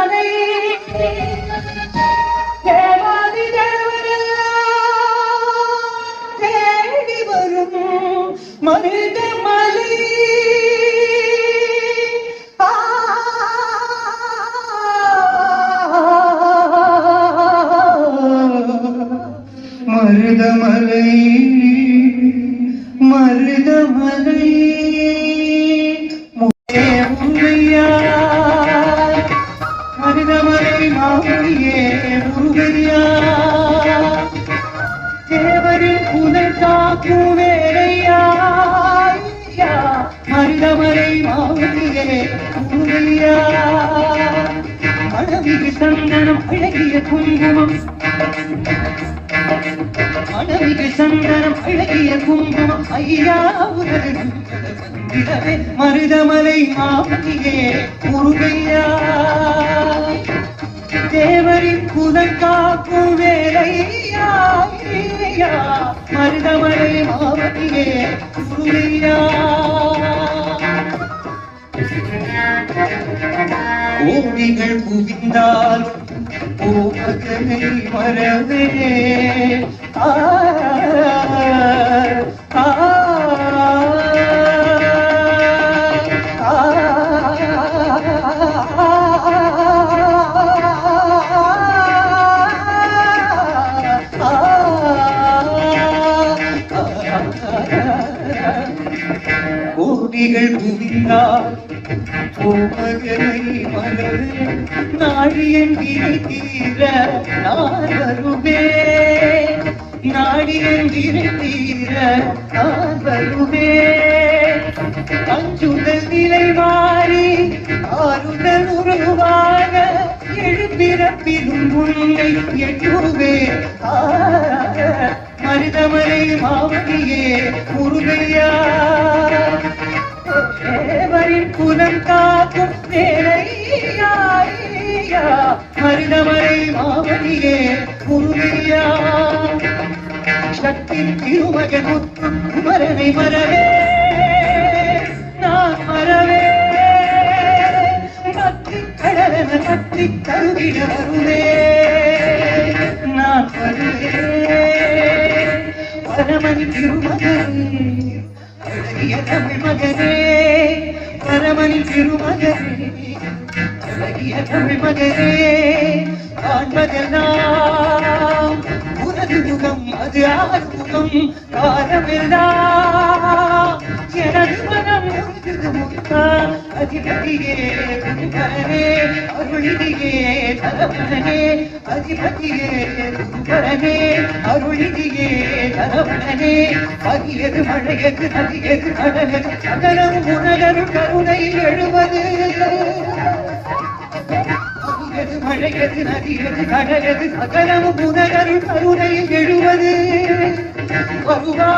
மருதமலை தேவாதி தேவரெல்லாம் தேடி வரும் மருதமலை மருதமலை மருதமலை முருகையா மருதமலை மாமுனியே முருகையா தேவரின் புதல் காக்கும் வேலையா மருதமலை மாமுனியே முருகையா அழகிய சந்தனம் அழகிய குங்குமம் அழகிய சந்தனம் அழகிய குங்குமம் ஐயா மருதமலை மாமுனியே முருகையா தேவரின் புதல் காக்கும் வேலையா மருதமலை மாமுனியே முருகையா கோடிகள் குவிந்தால் கோமகனை மறவே கோடிகள் குவிந்தால் கோமகனை மறவே நாடியன் வினை தீர நான் வருவேன் நாடியன் வினை தீர நான் வருவேன் அஞ்சுதல் நிலை மாறி ஆறுதல் உருவாக எழுப்பிறப்பிலும் உன்னை எட்டுவேன் மருதமலை மாமுனியே முருகையா தேவரின் புலம் காக்கும் வேலையா மருதமலை மாமுனியே முருகையா சக்தி திருமகன் முத்து குமரனை மறவே நான் மறவே கத்தி கடலென கத்தி கருவிட வருவே நான் வருவே பரமன் திருமகனே அழகிய தமிழ் மகனே பரமன் திருமகனே அழகிய தமிழ் மகனே காண்பதெல்லாம் உனது முகம் அது ஆறுமுகம் காலமெல்லாம் எனது மனம் உனது முகம் அதிபதியே குருபரனே அருளிதியே தரவணனே அதிபதியே குருபரனே அருளிதியே தரவணனே அகியது மழையது நதியது கடலது சகலம் உணரரு கருணையில் எழுவது மழையது நதியது கடலது சகலம் உணரரு கருணையில் எழுவது வருவா